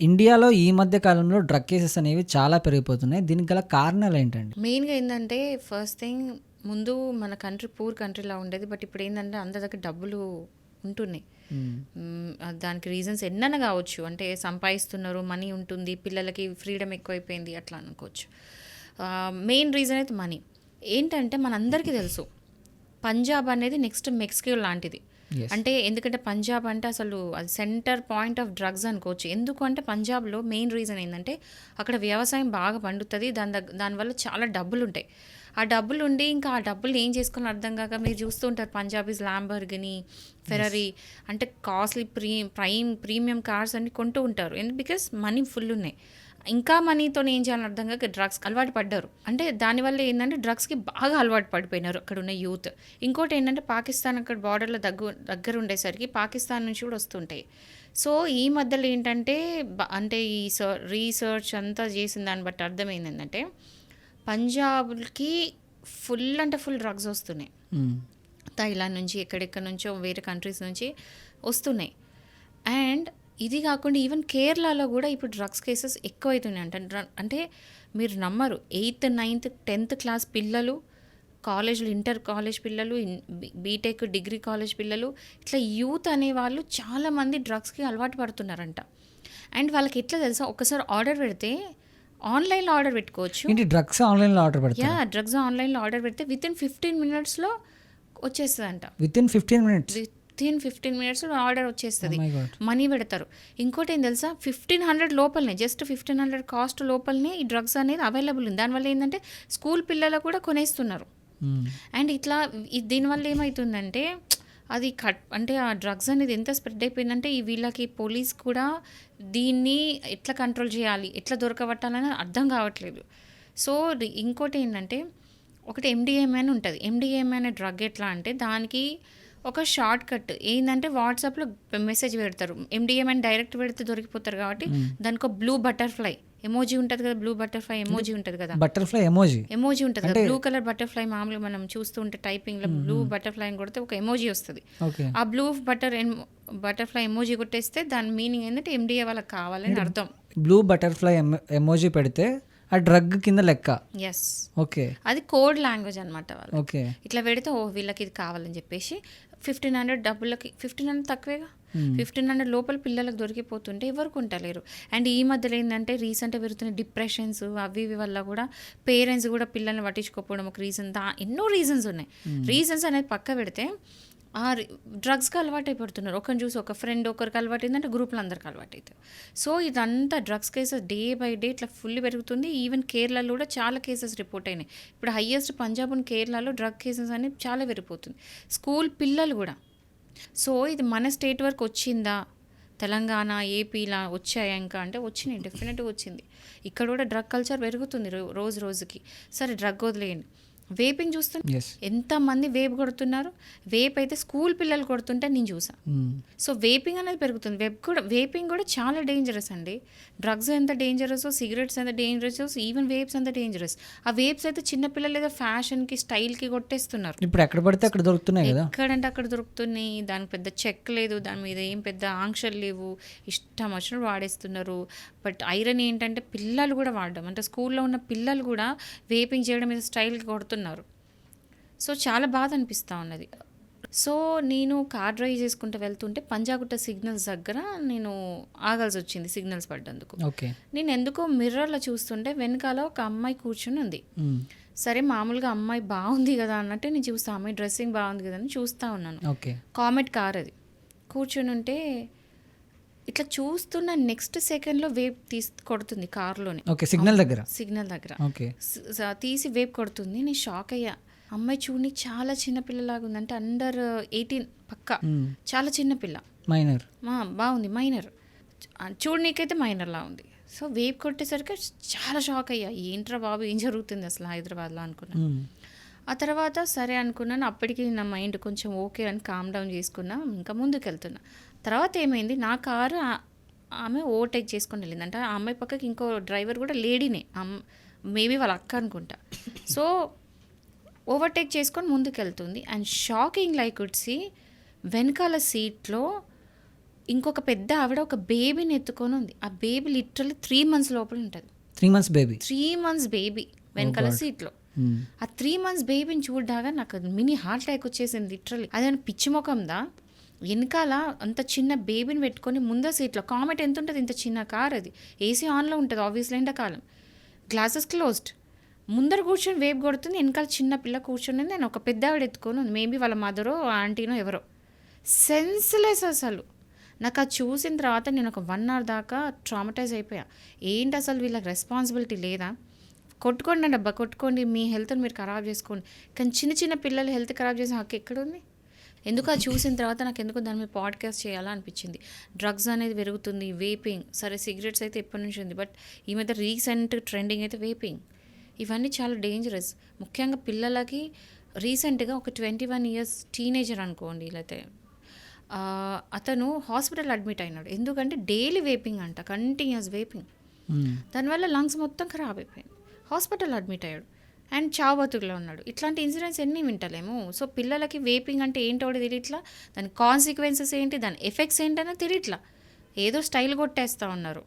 ఇండియాలో ఈ మధ్య కాలంలో డ్రగ్ కేసెస్ అనేవి చాలా పెరిగిపోతున్నాయి. దీనికి గల కారణాలేంటండి? మెయిన్‌గా ఏందంటే ఫస్ట్ థింగ్ ముందు మన కంట్రీ పూర్ కంట్రీలా ఉండేది. బట్ ఇప్పుడేందంటే అందరి దగ్గర డబ్బులు ఉంటున్నాయి. హ్మ్. దానికి రీజన్స్ ఎన్నైనా కావచ్చు. అంటే సంపాదిస్తున్నారు, మనీ ఉంటుంది, పిల్లలకి ఫ్రీడమ్ ఎక్కువైపోయింది అట్లా అనుకోవచ్చు. మెయిన్ రీజన్ అయితే మనీ. ఏంటంటే మనందరికీ తెలుసు పంజాబ్ అనేది నెక్స్ట్ మెక్సికో లాంటిది. యెస్. అంటే ఎందుకంటే పంజాబ్ అంటే అసలు అది సెంటర్ పాయింట్ ఆఫ్ డ్రగ్స్ అనుకోవచ్చు. ఎందుకు అంటే పంజాబ్‌లో మెయిన్ రీజన్ ఏందంటే అక్కడ వ్యవసాయం బాగా పండుతది. దానివల్ల చాలా డబ్బులుంటాయి. ఆ డబ్బులుండి ఇంకా ఆ డబ్బుల్ని ఏం చేసుకోవాలో అర్థం కాక మీరు చూస్తూ ఉంటారు పంజాబీస్ ల్యాంబోర్గిని, ఫెరరీ అంటే కాస్ట్‌లీ ప్రీమియం కార్స్ అన్నీ కొంటూ ఉంటారు. బికాస్ మనీ ఫుల్ ఉన్నాయి. ఇంకా మనీతోని ఏం చేయాలని అర్థం కాక డ్రగ్స్‌కి అలవాటు పడ్డారు. అంటే దానివల్ల ఏందంటే డ్రగ్స్‌కి బాగా అలవాటు పడిపోయినారు అక్కడున్న యూత్. ఇంకోటి ఏంటంటే పాకిస్తాన్ అక్కడ బార్డర్‌లో దగ్గర ఉండేసరికి పాకిస్తాన్ నుంచి కూడా వస్తుంటాయి. సో, ఈ మధ్యలో ఏంటంటే అంటే ఈ రీసెర్చ్ అంతా చేసిన దాన్ని బట్టి అర్థమైందేంటంటే పంజాబ్‌కి ఫుల్ అంటే ఫుల్ డ్రగ్స్ వస్తున్నాయి. హ్మ్. థాయిలాండ్ నుంచి ఎక్కడెక్కడి నుంచో వేరే కంట్రీస్ నుంచి వస్తున్నాయి. అండ్ ఇది కాకుండా ఈవెన్ కేరళలో కూడా ఇప్పుడు డ్రగ్స్ కేసెస్ ఎక్కువైతున్నాయి అంటే మీరు నమ్మరు 8th, 9th, 10th క్లాస్ పిల్లలు, కాలేజ్లో ఇంటర్ కాలేజ్ పిల్లలు, బీటెక్ డిగ్రీ కాలేజ్ పిల్లలు ఇట్లా యూత్ అనేవాళ్ళు చాలామంది డ్రగ్స్కి అలవాటు పడుతున్నారంట. అండ్ వాళ్ళకి ఎట్లా తెలుసా ఒకసారి ఆర్డర్ పెడితే ఆన్లైన్లో ఆర్డర్ పెట్టుకోవచ్చు. ఏంటి డ్రగ్స్ ఆన్‌లైన్‌లో ఆర్డర్ పెడతారా? డ్రగ్స్ ఆన్లైన్లో ఆర్డర్ పెడితే వితిన్ 15 మినిట్స్లో వచ్చేస్తుందంట. Within 15 minutes. వితిన్ 15 మినిట్స్లో ఆర్డర్ వచ్చేస్తుంది. Oh my God! మనీ పెడతారు. ఇంకోటి ఏం తెలుసా 1500 లోపలనే జస్ట్ 1500 కాస్ట్ లోపలనే ఈ డ్రగ్స్ అనేది అవైలబుల్ ఉంది. దానివల్ల ఏంటంటే స్కూల్ పిల్లలు కూడా కొనేస్తున్నారు. హ్మ్. అండ్ ఇట్లా దీనివల్ల ఏమవుతుందంటే అది అంటే ఆ డ్రగ్స్ అనేది ఎంత స్ప్రెడ్ అయిపోయిందంటే వీళ్ళకి పోలీస్ కూడా దీన్ని ఎట్లా కంట్రోల్ చేయాలి, ఎట్లా దొరకబట్టాలని అర్థం కావట్లేదు. సో ఇంకోటి ఏంటంటే ఒకటి ఎండిఎంఏ అని ఉంటుంది. ఎండిఎంఏ అనే డ్రగ్ ఎట్లా అంటే దానికి ఒక షార్ట్ కట్ ఏంటంటే వాట్సాప్లో మెసేజ్ పెడతారు. ఎండిఎంఏ అని డైరెక్ట్ పెడితే దొరికిపోతారు కాబట్టి దానికి ఒక బ్లూ బటర్ఫ్లై ఎమోజీ ఉంటుంది కదా, బ్లూ బటర్ఫ్లై ఎమోజీ ఉంటుంది కదా, బటర్‌ఫ్లై ఎమోజి. ఎమోజీ ఉంటుంది కదా, బ్లూ కలర్ బటర్ఫ్లై మామూలుగా మనం చూస్తూ ఉంటే టైపింగ్లో బ్లూ బటర్ఫ్లై అని కొడితే ఒక ఎమోజీ వస్తుంది. ఓకే. ఆ బ్లూ బటర్ఫ్లై ఎమోజీ కొట్టేస్తే దాని మీనింగ్ ఏంటంటే ఎండిఏ వాళ్ళకి కావాలని అర్థం. బ్లూ బటర్‌ఫ్లై ఎమోజి పెడితే ఆ డ్రగ్ కింద లెక్క. Yes, okay. అది కోడ్ లాంగ్వేజ్ అనమాట వాళ్ళు. ఓకే. ఇట్లా పెడితే వీళ్ళకి ఇది కావాలని చెప్పేసి 1500 డబ్బులకి 1500 తక్కువేగా 1500 లోపల పిల్లలకు దొరికిపోతుంటే ఎవరు కొంటలేరు. అండ్ ఈ మధ్యలో ఏంటంటే రీసెంట్గా పెరుగుతున్న డిప్రెషన్స్ అవి ఇవి వల్ల కూడా పేరెంట్స్ కూడా పిల్లల్ని పట్టించుకోకపోవడం ఒక రీజన్. ఎన్నో రీజన్స్ ఉన్నాయి. రీజన్స్ అనేది పక్క పెడితే ఆ డ్రగ్స్కి అలవాటు అయిపోతున్నారు. ఒకరిని చూసి ఒక ఫ్రెండ్ ఒకరికి అలవాటు అయిందంటే గ్రూప్లో అందరికి అలవాటు అవుతుంది. సో ఇదంతా drugs cases day by day ఇట్లా ఫుల్ పెరుగుతుంది. ఈవెన్ కేరళలో కూడా చాలా కేసెస్ రిపోర్ట్ అయినాయి. ఇప్పుడు హయ్యెస్ట్ పంజాబ్ అండ్ కేరళలో డ్రగ్ కేసెస్ అనేవి చాలా పెరిగిపోతుంది. స్కూల్ పిల్లలు కూడా. సో ఇది మన స్టేట్ వరకు వచ్చిందా, తెలంగాణ ఏపీలా వచ్చాయా ఇంకా అంటే వచ్చినాయి, డెఫినెట్గా వచ్చింది. ఇక్కడ కూడా డ్రగ్ కల్చర్ పెరుగుతుంది రోజు రోజుకి. సరే డ్రగ్ వదిలేయండి, వేపింగ్ చూస్తున్నా యెస్. ఎంతమంది వేప్ కొడుతున్నారు. వేప్ అయితే స్కూల్ పిల్లలు కొడుతుంటే నేను చూసాను. సో వేపింగ్ అనేది పెరుగుతుంది. వేపింగ్ కూడా చాలా డేంజరస్ అండి. డ్రగ్స్ ఎంత డేంజరస్, సిగరెట్స్ ఎంత డేంజరస్, ఈవెన్ వేప్స్ ఎంత డేంజరస్. ఆ వేప్స్ అయితే చిన్నపిల్లలు ఏదో ఫ్యాషన్కి స్టైల్కి కొట్టేస్తున్నారు. ఇప్పుడు ఎక్కడ పడితే అక్కడ దొరుకుతున్నాయి కదా. ఎక్కడంటే అక్కడ దొరుకుతున్నాయి. దానికి పెద్ద చెక్ లేదు, దాని మీద ఏం పెద్ద ఆంక్షలు లేవు, ఇష్టం వచ్చినట్టు వాడేస్తున్నారు. బట్ ఐరన్ ఏంటంటే పిల్లలు కూడా వాడడం, అంటే స్కూల్లో ఉన్న పిల్లలు కూడా వేపింగ్ చేయడం మీద స్టైల్కి కొడుతున్నారు. సో చాలా బాధ అనిపిస్తూ ఉన్నది. సో నేను కార్ డ్రైవ్ చేసుకుంటూ వెళ్తుంటే పంజాగుట్ట సిగ్నల్స్ దగ్గర నేను ఆగాల్సి వచ్చింది సిగ్నల్స్ పడ్డందుకు. ఓకే. నేను ఎందుకో మిర్రర్లో చూస్తుంటే వెనకాల ఒక అమ్మాయి కూర్చుని ఉంది. సరే మామూలుగా అమ్మాయి బాగుంది కదా అన్నట్టు నేను చూస్తా, అమ్మాయి డ్రెస్సింగ్ బాగుంది కదా అని చూస్తూ ఉన్నాను. ఓకే. కామెట్ కార్ అది. కూర్చుని ఉంటే ఇట్లా చూస్తున్న నెక్స్ట్ సెకండ్లో వేప్ కొడుతుంది కార్లోనే. ఓకే. సిగ్నల్ దగ్గర. సిగ్నల్ దగ్గర ఓకే. తీసి వేప్ కొడుతుంది. నేను షాక్ అయ్యా. అమ్మాయి చూడని చాలా చిన్న పిల్లలాగా ఉంది, అంటే అండర్ 18 పక్క, చాలా చిన్న పిల్ల, మైనర్. బాగుంది, మైనర్, చూడనీకైతే మైనర్లా ఉంది. సో వేప్ కొట్టేసరికి చాలా షాక్ అయ్యా. ఏంట్రా బాబు ఏం జరుగుతుంది అసలు హైదరాబాద్లో అనుకున్నాను. ఆ తర్వాత సరే అనుకున్నాను. అప్పటికి నా మైండ్ కొంచెం ఓకే అని కామ్ డౌన్ చేసుకున్నా, ఇంకా ముందుకు వెళ్తున్నా. తర్వాత ఏమైంది, నా కారు ఆమె ఓవర్టేక్ చేసుకొని వెళ్ళింది. అంటే ఆ అమ్మాయి పక్కకి ఇంకో డ్రైవర్ కూడా లేడీనే, మేబీ వాళ్ళ అక్క అనుకుంటా. సో ఓవర్టేక్ చేసుకొని ముందుకు వెళ్తుంది. And shocking like could see వెనకాల సీట్లో ఇంకొక పెద్ద ఆవిడ ఒక బేబీని ఎత్తుకొని ఉంది. ఆ బేబీ లిటరల్లీ 3 months లోపల ఉంటుంది. 3 months బేబీ. 3 months బేబీ వెనకాల సీట్లో. ఆ 3 months బేబీని చూడ్డాగా నాకు మినీ హార్ట్ అటాక్ వచ్చేసింది లిటరల్లీ. అదేమైనా పిచ్చి ముఖందా? వెనకాల అంత చిన్న బేబీని పెట్టుకొని ముందర సీట్లో, కామెట్ ఎంత ఉంటుంది, ఇంత చిన్న కార్ అది, ఏసీ ఆన్లో ఉంటుంది ఆబ్వియస్లీ ఎండాకాలం, గ్లాసెస్ క్లోజ్డ్, ముందర కూర్చొని వేపు కొడుతుంది, వెనకాల చిన్న పిల్ల కూర్చొని ఉంది, నేను ఒక పెద్ద ఆవిడ ఎత్తుకొని ఉంది, మేబీ వాళ్ళ మదరో ఆంటీనో ఎవరో. సెన్స్లెస్ అసలు. నాకు అది చూసిన తర్వాత నేను ఒక 1 hour దాకా ట్రామటైజ్ అయిపోయా. ఏంటి అసలు వీళ్ళకి రెస్పాన్సిబిలిటీ లేదా? కొట్టుకోండి డబ్బా, కొట్టుకోండి, మీ హెల్త్ని మీరు ఖరాబ్ చేసుకోండి, కానీ చిన్న చిన్న పిల్లల హెల్త్ ఖరాబ్ చేసిన హక్కు ఎక్కడుంది? ఎందుకు అది చూసిన తర్వాత నాకు ఎందుకు దాని మీద పాడ్కాస్ట్ చేయాలా అనిపించింది. డ్రగ్స్ అనేది పెరుగుతుంది, వేపింగ్, సరే సిగరెట్స్ అయితే ఎప్పటి నుంచి ఉంది, బట్ ఈ మధ్య రీసెంట్ ట్రెండింగ్ అయితే వేపింగ్. ఇవన్నీ చాలా డేంజరస్, ముఖ్యంగా పిల్లలకి. రీసెంట్గా ఒక 21 years టీనేజర్ అనుకోండి, లేకపోతే అతను హాస్పిటల్ అడ్మిట్ అయినాడు. ఎందుకంటే డైలీ వేపింగ్ అంట, కంటిన్యూస్ వేపింగ్. దానివల్ల లంగ్స్ మొత్తం ఖరాబ్ అయిపోయింది. హాస్పిటల్ అడ్మిట్ అయ్యాడు అండ్ చావు బతుకులో ఉన్నాడు. ఇట్లాంటి ఇన్సిడెంట్స్ ఎన్ని వింటలేము. సో పిల్లలకి వేపింగ్ అంటే ఏంటో తెలియట్లా, దాని కాన్సిక్వెన్సెస్ ఏంటి, దాని ఎఫెక్ట్స్ ఏంటనే తెలియట్లా, ఏదో స్టైల్ కొట్టేస్తూ ఉన్నారు.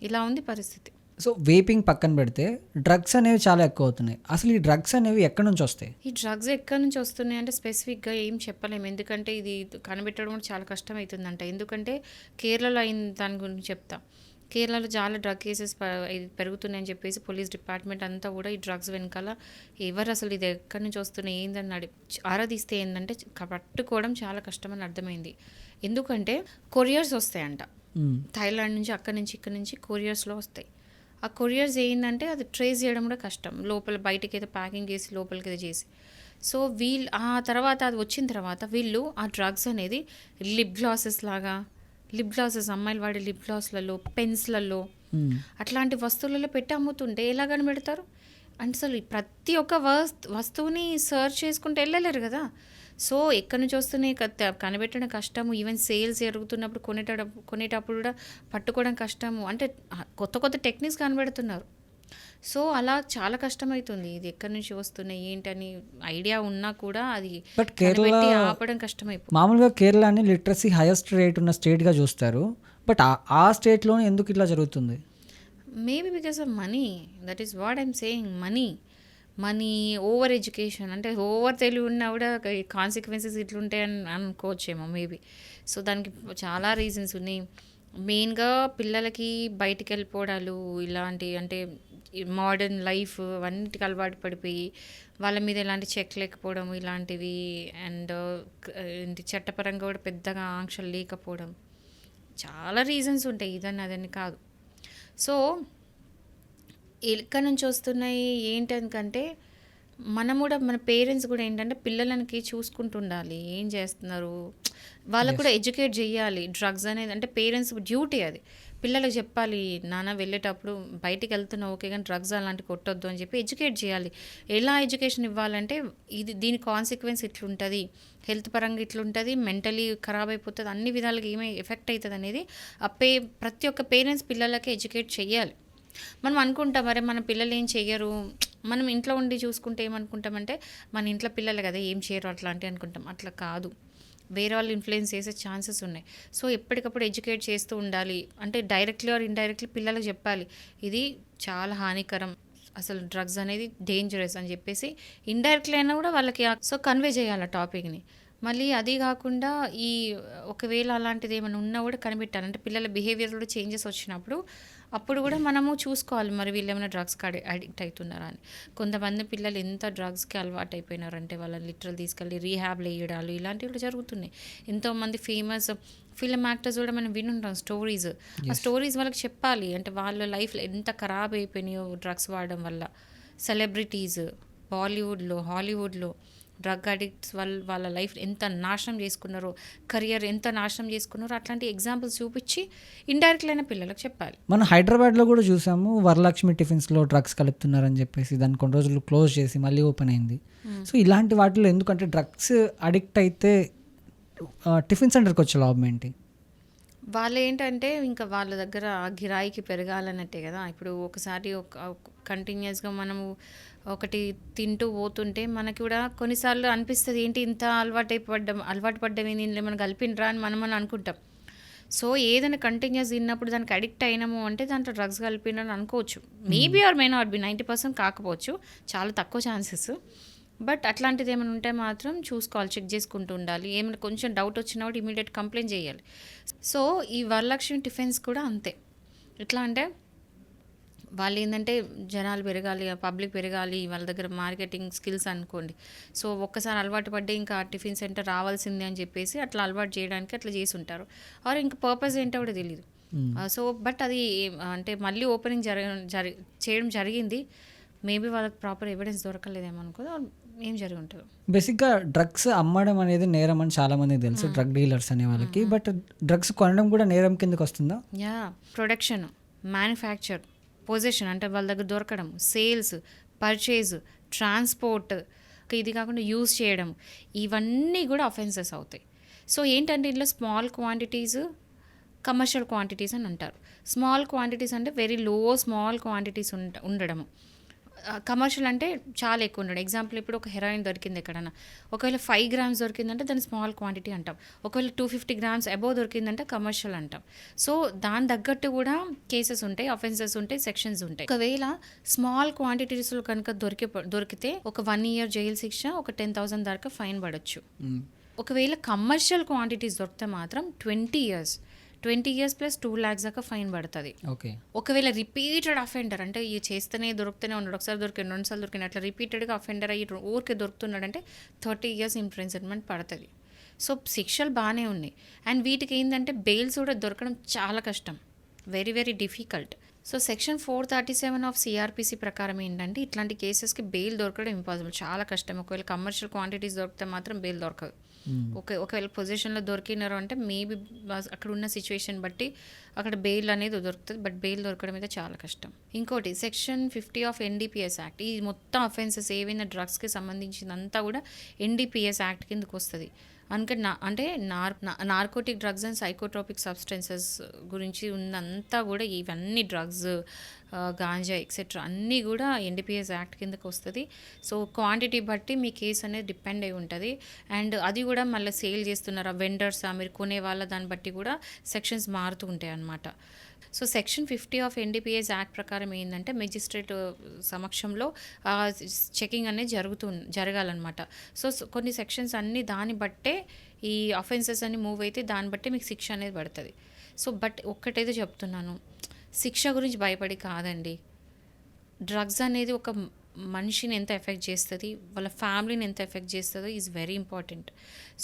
ఇలా ఉంది పరిస్థితి. సో వేపింగ్ పక్కన పెడితే డ్రగ్స్ అనేవి చాలా ఎక్కువ అవుతున్నాయి. అసలు ఈ డ్రగ్స్ అనేవి ఎక్కడి నుంచి వస్తాయి? ఈ డ్రగ్స్ ఎక్కడి నుంచి వస్తున్నాయి అంటే స్పెసిఫిక్గా ఏం చెప్పలేము, ఎందుకంటే ఇది కనిపెట్టడం కూడా చాలా కష్టం అవుతుందంట. ఎందుకంటే కేరళలో అయిన దాని గురించి చెప్తా. కేరళలో చాలా డ్రగ్ కేసెస్ పెరుగుతున్నాయని చెప్పేసి పోలీస్ డిపార్ట్మెంట్ అంతా కూడా ఈ డ్రగ్స్ వెనకాల ఎవరు అసలు ఇది ఎక్కడి నుంచి వస్తున్నాయి ఏందని ఆరాధిస్తే ఏంటంటే పట్టుకోవడం చాలా కష్టమని అర్థమైంది. ఎందుకంటే కొరియర్స్ వస్తాయంట థాయిలాండ్ నుంచి, అక్కడి నుంచి ఇక్కడి నుంచి కొరియర్స్లో వస్తాయి. ఆ కొరియర్స్ ఏంటంటే అది ట్రేస్ చేయడం కూడా కష్టం, లోపల బయటకి అయితే ప్యాకింగ్ చేసి లోపలికి అయితే చేసి. సో వీళ్ళు ఆ తర్వాత అది వచ్చిన తర్వాత వీళ్ళు ఆ డ్రగ్స్ అనేది లిప్ గ్లాసెస్ లాగా, లిప్ గ్లాసెస్ అమ్మాయిలు వాడే లిప్ గ్లాస్లలో, పెన్స్లలో, అట్లాంటి వస్తువులలో పెట్టి అమ్ముతుంటే ఎలా కనిపెడతారు అంటే అసలు ప్రతి ఒక్క వస్తువుని సర్చ్ చేసుకుంటూ వెళ్ళలేరు కదా. సో ఎక్కడి నుంచి వస్తున్నాయి కనిపెట్టడం కష్టము. ఈవెన్ సేల్స్ జరుగుతున్నప్పుడు కొనేటప్పుడు కూడా పట్టుకోవడం కష్టము. అంటే కొత్త కొత్త టెక్నిక్స్ కనిపెడుతున్నారు. సో అలా చాలా కష్టమవుతుంది. ఇది ఎక్కడి నుంచి వస్తున్నాయి ఏంటని ఐడియా ఉన్నా కూడా అది బట్ కేరళ ఆపడం కష్టమైపోతుంది. మామూలుగా కేరళని లిటరసీ హైయెస్ట్ రేట్ ఉన్న స్టేట్గా చూస్తారు. బట్ ఆ స్టేట్లోనే ఎందుకు ఇట్లా జరుగుతుంది? Maybe because of money. That is what I'm saying. Money, over education. అంటే ఓవర్ తెలివి ఉన్నా కూడా కాన్సిక్వెన్సెస్ ఇట్లుంటాయని అనుకోవచ్చేమో మేబీ. సో దానికి చాలా రీజన్స్ ఉన్నాయి. మెయిన్గా పిల్లలకి బయటికి వెళ్ళిపోవడాలు, ఇలాంటి అంటే మోడర్న్ లైఫ్ అన్నిటికి అలవాటు పడిపోయి వాళ్ళ మీద ఎలాంటి చెక్ లేకపోవడం ఇలాంటివి, అండ్ చట్టపరంగా కూడా పెద్దగా ఆంక్షలు లేకపోవడం, చాలా రీజన్స్ ఉంటాయి, ఇదని అదని కాదు. సో ఎక్కడి నుంచి వస్తున్నాయి ఏంటంటే మనం కూడా, మన పేరెంట్స్ కూడా ఏంటంటే పిల్లలకి చూసుకుంటుండాలి, ఏం చేస్తున్నారు, వాళ్ళకు కూడా ఎడ్యుకేట్ చేయాలి. డ్రగ్స్ అనేది అంటే పేరెంట్స్ డ్యూటీ, అది పిల్లలకు చెప్పాలి, నాన్న వెళ్ళేటప్పుడు బయటికి వెళ్తున్నావు ఓకే కానీ డ్రగ్స్ అలాంటి కొట్టొద్దు అని చెప్పి ఎడ్యుకేట్ చేయాలి. ఎలా ఎడ్యుకేషన్ ఇవ్వాలంటే దీని కాన్సిక్వెన్స్ ఇట్లుంటుంది, హెల్త్ పరంగా ఇట్లుంటుంది, మెంటలీ ఖరాబ్ అయిపోతుంది, అన్ని విధాలుగా ఏమై ఎఫెక్ట్ అవుతుంది అనేది ప్రతి ఒక్క పేరెంట్స్ పిల్లలకి ఎడ్యుకేట్ చేయాలి. మనం అనుకుంటాం అరే మన పిల్లలు ఏం చెయ్యరు, మనం ఇంట్లో ఉండి చూసుకుంటే ఏమనుకుంటామంటే మన ఇంట్లో పిల్లలు కదా ఏం చేయరు అట్లాంటివి అనుకుంటాం. అట్లా కాదు, వేరే వాళ్ళు ఇన్ఫ్లుయెన్స్ చేసే ఛాన్సెస్ ఉన్నాయి. సో ఎప్పటికప్పుడు ఎడ్యుకేట్ చేస్తూ ఉండాలి. అంటే డైరెక్ట్లీ ఆర్ ఇండైరెక్ట్లీ పిల్లలకు చెప్పాలి ఇది చాలా హానికరం, అసలు డ్రగ్స్ అనేది డేంజరస్ అని చెప్పేసి ఇండైరెక్ట్లీ అయినా కూడా వాళ్ళకి సో కన్వే చేయాలి ఆ టాపిక్ని. మళ్ళీ అది కాకుండా ఒకవేళ అలాంటిది ఏమైనా ఉన్నా కూడా కనిపెట్టాలి. అంటే పిల్లల బిహేవియర్లో చేంజెస్ వచ్చినప్పుడు అప్పుడు కూడా మనము చూసుకోవాలి, మరి వీళ్ళు ఏమైనా డ్రగ్స్కి అడిక్ట్ అవుతున్నారా అని. కొంతమంది పిల్లలు ఎంత డ్రగ్స్కి అలవాటు అయిపోయినారంటే వాళ్ళని లిటరల్ తీసుకెళ్ళి రీహాబ్లు వేయడాలు ఇలాంటివి కూడా జరుగుతున్నాయి. ఎంతోమంది ఫేమస్ ఫిల్మ్ యాక్టర్స్ కూడా మనం వినుంటాం స్టోరీస్. ఆ స్టోరీస్ వాళ్ళకి చెప్పాలి, అంటే వాళ్ళ లైఫ్లో ఎంత ఖరాబ్ అయిపోయినాయో డ్రగ్స్ వాడడం వల్ల. సెలబ్రిటీస్ బాలీవుడ్లో, హాలీవుడ్లో డ్రగ్ అడిక్ట్స్ వాళ్ళ లైఫ్ ఎంత నాశనం చేసుకున్నారో, కెరియర్ ఎంత నాశనం చేసుకున్నారో అట్లాంటి ఎగ్జాంపుల్స్ చూపించి ఇండైరెక్ట్లీ అయిన పిల్లలకు చెప్పాలి. మనం హైదరాబాద్లో కూడా చూసాము, వరలక్ష్మి టిఫిన్స్లో డ్రగ్స్ కలుపుతున్నారని చెప్పేసి దాన్ని కొన్ని రోజులు క్లోజ్ చేసి మళ్ళీ ఓపెన్ అయింది. సో ఇలాంటి వాటిలో ఎందుకంటే డ్రగ్స్ అడిక్ట్ అయితే టిఫిన్ సెంటర్కి వచ్చే లాభం ఏంటి? వాళ్ళు ఏంటంటే ఇంకా వాళ్ళ దగ్గర గిరాయికి పెరగాలన్నట్టే కదా. ఇప్పుడు ఒకసారి కంటిన్యూస్గా మనము ఒకటి తింటూ పోతుంటే మనకి కూడా కొన్నిసార్లు అనిపిస్తుంది ఏంటి ఇంత అలవాటు పడ్డం ఏంది, ఇందులో మనం కలిపినరా అని మనం అనుకుంటాం. సో ఏదైనా కంటిన్యూస్ తిన్నప్పుడు దానికి అడిక్ట్ అయినాము అంటే దాంట్లో డ్రగ్స్ కలిపినని అనుకోవచ్చు. Maybe or may not be 90% కాకపోవచ్చు, చాలా తక్కువ ఛాన్సెస్. బట్ అట్లాంటిది ఏమైనా ఉంటే మాత్రం చూసుకోవాలి, చెక్ చేసుకుంటూ ఉండాలి. ఏమైనా కొంచెం డౌట్ వచ్చినా కూడా ఇమీడియట్ కంప్లైంట్ చేయాలి. సో ఈ వరలక్ష్మి టిఫిన్స్ కూడా అంతే. ఎట్లా అంటే వాళ్ళు ఏంటంటే జనాలు పెరగాలి, పబ్లిక్ పెరగాలి, వాళ్ళ దగ్గర మార్కెటింగ్ స్కిల్స్ అనుకోండి. సో ఒక్కసారి అలవాటు పడ్డే ఇంకా టిఫిన్ సెంటర్ రావాల్సిందే అని చెప్పేసి అట్లా అలవాటు చేయడానికి అట్లా చేసి ఉంటారు. ఆర్ ఇంకా పర్పస్ ఏంటో కూడా తెలియదు. సో బట్ అది అంటే మళ్ళీ ఓపెనింగ్ చేయడం జరిగింది. మేబీ వాళ్ళకి ప్రాపర్ ఎవిడెన్స్ దొరకలేదేమో అనుకో, ఏం జరిగి ఉంటుంది. బేసిక్గా డ్రగ్స్ అమ్మడం అనేది నేరం అని చాలా మందికి తెలుసు, డ్రగ్ డీలర్స్ అనే వాళ్ళకి. బట్ డ్రగ్స్ కొనడం కూడా నేరం కిందకి వస్తుందా? యా, ప్రొడక్షన్, మ్యానుఫ్యాక్చర్, పొజిషన్ అంటే వాళ్ళ దగ్గర దొరకడం, సేల్స్, పర్చేజ్, ట్రాన్స్పోర్ట్, ఇది కాకుండా యూజ్ చేయడం, ఇవన్నీ కూడా అఫెన్సెస్ అవుతాయి. సో ఏంటంటే ఇందులో స్మాల్ క్వాంటిటీస్, కమర్షియల్ క్వాంటిటీస్ అని అంటారు. స్మాల్ క్వాంటిటీస్ అంటే వెరీ లో స్మాల్ క్వాంటిటీస్ ఉండడము. కమర్షియల్ అంటే చాలా ఎక్కువ ఉండడం. ఎగ్జాంపుల్ ఇప్పుడు ఒక హెరాయిన్ దొరికింది ఎక్కడన్నా, ఒకవేళ 5 grams దొరికిందంటే దాన్ని స్మాల్ క్వాంటిటీ అంటాం. ఒకవేళ 250 grams అబోవ్ దొరికిందంటే కమర్షియల్ అంటాం. సో దాని తగ్గట్టు కూడా కేసెస్ ఉంటాయి, అఫెన్సెస్ ఉంటాయి, సెక్షన్స్ ఉంటాయి. ఒకవేళ స్మాల్ క్వాంటిటీస్లో కనుక దొరికితే ఒక 1 year జైలు శిక్ష, ఒక 10,000 దాకా ఫైన్ పడవచ్చు. ఒకవేళ కమర్షియల్ క్వాంటిటీస్ దొరికితే మాత్రం 20 years ప్లస్ 2 lakhs దాకా ఫైన్ పడుతుంది. ఓకే. ఒకవేళ రిపీటెడ్ అఫెండర్ అంటే ఈ చేస్తూనే దొరుకుతూనే ఉన్నాడు, ఒకసారి దొరికింది, 2 సార్లు దొరికింది, అట్లా రిపీటెడ్గా అఫెండర్ అయ్యి ఊరికే దొరుకుతున్నాడంటే 30 years ఇంప్రిజన్మెంట్ పడుతుంది. సో శిక్షలు బాగానే ఉన్నాయి. అండ్ వీటికి ఏంటంటే బెయిల్స్ కూడా దొరకడం చాలా కష్టం, very very difficult. So section 437 of CrPC ప్రకారం ఏంటంటే ఇట్లాంటి కేసెస్కి బెయిల్ దొరకడం ఇంపాసిబుల్, చాలా కష్టం. ఒకవేళ కమర్షియల్ క్వాంటిటీస్ దొరికితే మాత్రం బెయిల్ దొరకదు. ఒకవేళ పొజిషన్లో దొరికినారు అంటే మేబీ అక్కడ ఉన్న సిచ్యువేషన్ బట్టి అక్కడ బెయిల్ అనేది దొరుకుతుంది. బట్ బెయిల్ దొరకడం అయితే చాలా కష్టం. ఇంకోటి సెక్షన్ 50 ఆఫ్ ఎన్డీపీఎస్ యాక్ట్, ఈ మొత్తం అఫెన్సెస్ ఏవైనా డ్రగ్స్కి సంబంధించిందంతా కూడా ఎన్డీపీఎస్ యాక్ట్ కిందకు వస్తుంది. అంటే narcotic drugs and psychotropic substances గురించి ఉన్నంతా కూడా ఇవన్నీ డ్రగ్స్, గాంజా ఎక్సెట్రా అన్నీ కూడా ఎన్డీపీఎస్ యాక్ట్ కిందకి వస్తుంది. సో క్వాంటిటీ బట్టి మీ కేసు అనేది డిపెండ్ అయి ఉంటుంది. అండ్ అది కూడా మళ్ళీ సేల్ చేస్తున్నారా వెండర్సా, మీరు కొనే వాళ్ళ దాన్ని బట్టి కూడా సెక్షన్స్ మారుతూ ఉంటాయి అన్నమాట. So section 50 of NDPS act ప్రకారం ఏంటంటే మెజిస్ట్రేట్ సమక్షంలో చెకింగ్ అనేది జరగాలన్నమాట. సో కొన్ని సెక్షన్స్ అన్నీ దాన్ని బట్టే ఈ అఫెన్సెస్ అన్ని మూవ్ అయితే దాన్ని బట్టే మీకు శిక్ష అనేది పడుతుంది. సో బట్ ఒక్కటైతే చెప్తున్నాను, శిక్ష గురించి భయపడి కాదండి. డ్రగ్స్ అనేది ఒక మనిషిని ఎంత ఎఫెక్ట్ చేస్తుంది, వాళ్ళ ఫ్యామిలీని ఎంత ఎఫెక్ట్ చేస్తుందో is very important.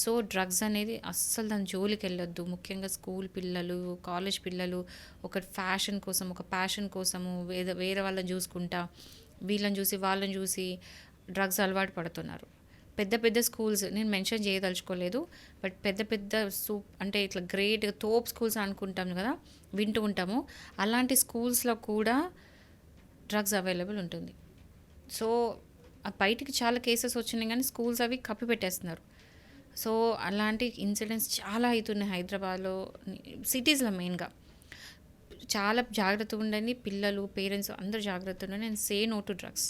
So drugs అనేది అస్సలు దాని జోలికి వెళ్ళొద్దు. ముఖ్యంగా స్కూల్ పిల్లలు, కాలేజ్ పిల్లలు ఒక ఫ్యాషన్ కోసం, ఒక ప్యాషన్ కోసము వేరే వాళ్ళని చూసుకుంటా, వీళ్ళని చూసి వాళ్ళని చూసి డ్రగ్స్ అలవాటు పడుతున్నారు. పెద్ద పెద్ద స్కూల్స్ నేను మెన్షన్ చేయదలుచుకోలేదు, బట్ పెద్ద పెద్ద అంటే ఇట్లా గ్రేట్ తోప్ స్కూల్స్ అనుకుంటాం కదా, వింటూ ఉంటాము, అలాంటి స్కూల్స్లో కూడా డ్రగ్స్ అవైలబుల్ ఉంటుంది. సో బయటికి చాలా కేసెస్ వచ్చినాయి కానీ స్కూల్స్ అవి కప్పి పెట్టేస్తున్నారు. సో అలాంటి ఇన్సిడెంట్స్ చాలా అవుతున్నాయి హైదరాబాద్లో, సిటీస్లో మెయిన్గా. చాలా జాగ్రత్తగా ఉండండి, పిల్లలు, పేరెంట్స్ అందరూ జాగ్రత్తగా ఉండండి. And say no to drugs.